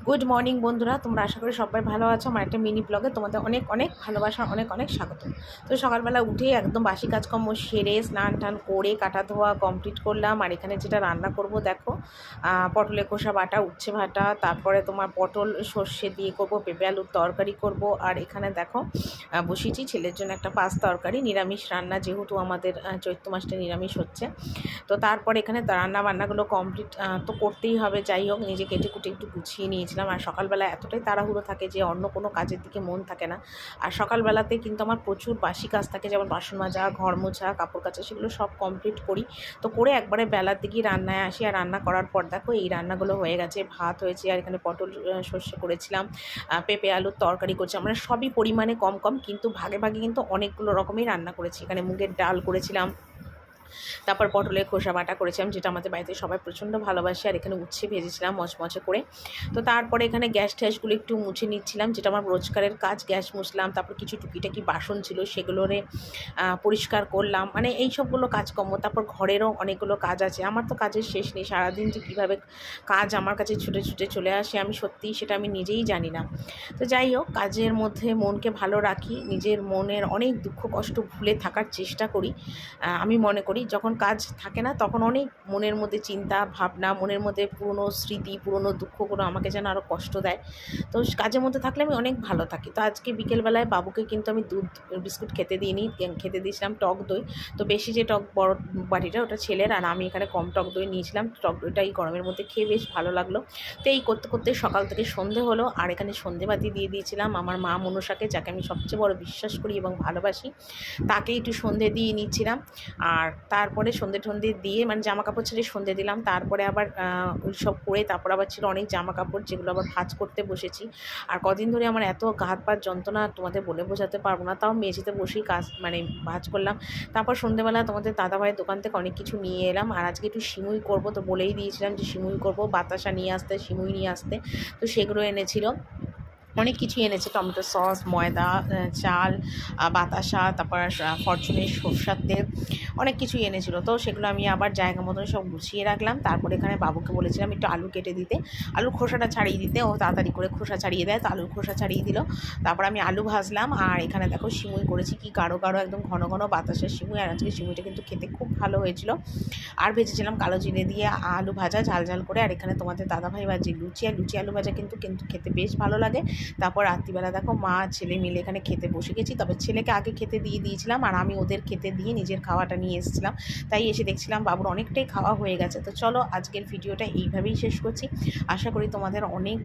Good morning বন্ধুরা, তোমরা আশা করি সবাই ভালো আছো। আমার একটা মিনি ব্লগে তোমাদের অনেক অনেক ভালোবাসা, অনেক অনেক স্বাগত। তো সকালবেলা উঠেই একদম বাসি কাজকর্ম সেরে স্নান টান করে কাটা ধোয়া কমপ্লিট করলাম। আর এখানে যেটা রান্না করব দেখো, পটলের খোসা বাটা, উচ্ছে ভাটা, তারপরে তোমার পটল সর্ষে দিয়ে করব, পেঁপে আলুর তরকারি করব। আর এখানে দেখো বসিয়েছি ছেলের জন্য একটা পাঁচ তরকারি, নিরামিষ রান্না, যেহেতু আমাদের চৈত্র মাসটা নিরামিষ হচ্ছে। তো তারপর এখানে রান্না বান্নাগুলো কমপ্লিট তো করতেই হবে। যাই হোক, নিজে কেটে কুটে একটু গুছিয়ে নিয়েছিলাম। আর সকালবেলা এতটাই তাড়াহুড়ো থাকে যে অন্য কোনো কাজের দিকে মন থাকে না। আর সকালবেলাতে কিন্তু আমার প্রচুর বাসি কাজ থাকে, যেমন বাসন মাজা, ঘর মোছা, কাপড় কাচা, সেগুলো সব কমপ্লিট করি। তো করে একবারে বেলার দিকেই রান্নায় আসি। আর রান্না করার পর দেখো এই রান্নাগুলো হয়ে গেছে। ভাত হয়েছে, আর এখানে পটল সর্ষে করেছিলাম, পেঁপে আলুর তরকারি করছি। আমরা সবই পরিমাণে কম কম কিন্তু ভাগে ভাগে কিন্তু অনেকগুলো রকমই রান্না করেছি। এখানে মুগের ডাল করেছিলাম, তারপর পটলের খোসা বাটা করেছিলাম, যেটা আমাদের বাড়িতে সবাই প্রচণ্ড ভালোবাসে। আর এখানে উচ্ছে ভেজেছিলাম মচমচে করে। তো তারপরে এখানে গ্যাস ট্যাসগুলো একটু মুছে নিচ্ছিলাম, যেটা আমার রোজকারের কাজ। গ্যাস মুছলাম, তারপর কিছু টুকিটাকি বাসন ছিল সেগুলোরে পরিষ্কার করলাম, মানে এই সবগুলো কাজকর্ম। তারপর ঘরেরও অনেকগুলো কাজ আছে। আমার তো কাজের শেষ নেই, সারাদিন যে কীভাবে কাজ আমার কাছে ছুটে ছুটে চলে আসে আমি সত্যিই সেটা আমি নিজেই জানি না। তো যাই হোক, কাজের মধ্যে মনকে ভালো রাখি, নিজের মনের অনেক দুঃখ কষ্ট ভুলে থাকার চেষ্টা করি। আমি মনে করি যখন কাজ থাকে না তখন অনেক মনের মধ্যে চিন্তা ভাবনা, মনের মধ্যে পুরনো স্মৃতি, পুরনো দুঃখগুলো আমাকে যেন আরও কষ্ট দেয়। তো কাজের মধ্যে থাকলে আমি অনেক ভালো থাকি। তো আজকে বিকেলবেলায় বাবুকে কিন্তু আমি দুধ বিস্কুট খেতে দিইনি, খেতে দিয়েছিলাম টক দই। তো বেশি যে টক বড় বাটিটা ওটা ছেলের, আর আমি এখানে কম টক দই নিয়েছিলাম। টক দইটা এই গরমের মধ্যে খেয়ে বেশ ভালো লাগলো। তো এই করতে করতে সকাল থেকে সন্ধে হলো। আর এখানে সন্ধেবাতি দিয়ে দিয়েছিলাম আমার মা মনসাকে, যাকে আমি সবচেয়ে বড় বিশ্বাস করি এবং ভালোবাসি, তাকে একটু সন্ধে দিয়ে নিচ্ছিলাম। আর তারপরে সন্ধে টন্ধে দিয়ে, মানে জামা কাপড় ছেড়ে সন্ধে দিলাম। তারপরে আবার ওই সব করে তারপর আবার ছিল অনেক জামা কাপড়, যেগুলো আবার ভাঁজ করতে বসেছি। আর কদিন ধরে আমার এত হাত পাত যন্ত্রণা তোমাদের বলে বোঝাতে পারবো না, তাও মেঝেতে বসেই কাজ মানে ভাঁজ করলাম। তারপর সন্ধেবেলা তোমাদের দাদাভাইয়ের দোকান থেকে অনেক কিছু নিয়ে এলাম। আর আজকে একটু সিমুই করবো, তো বলেই দিয়েছিলাম যে সিমুই করবো, বাতাসা নিয়ে আসতে, সিমুই নিয়ে আসতে। তো সেগুলো এনেছিল, অনেক কিছুই এনেছে, টমেটো সস, ময়দা, চাল, বাতাসা, তারপর ফরচুনের সরষের তেল, অনেক কিছুই এনেছিল। তো সেগুলো আমি আবার জায়গা মতন সব গুছিয়ে রাখলাম। তারপরে এখানে বাবুকে বলেছিলাম একটু আলু কেটে দিতে, আলুর খোসাটা ছাড়িয়ে দিতে। ও তাড়াতাড়ি করে খোসা ছাড়িয়ে দেয়, তো আলুর খোসা ছাড়িয়ে দিল। তারপর আমি আলু ভাজলাম। আর এখানে দেখো সিমুই করেছি, কি গাঢ় গাঢ় একদম ঘন ঘন বাতাসের সিমুই। আর আজকে সিমুইটা কিন্তু খেতে খুব ভালো হয়েছিল। আর ভেজেছিলাম কালো জিরে দিয়ে আলু ভাজা, ঝাল ঝাল করে। আর এখানে তোমাদের দাদাভাই ভাজি লুচি, আর লুচি আলু ভাজা কিন্তু কিন্তু খেতে বেশ ভালো লাগে। তারপর রাত্রিবেলা দেখো মা ছেলে মিলে এখানে খেতে বসে গেছি। তবে ছেলেকে আগে খেতে দিয়ে দিয়েছিলাম, আর আমি ওদের খেতে দিয়ে নিজের খাওয়াটা নিয়ে এসেছিলাম। তাই এসে দেখছিলাম বাবুর অনেকটাই খাওয়া হয়ে গেছে। তো চলো আজকের ভিডিওটা এইভাবেই শেষ করছি। আশা করি তোমাদের অনেক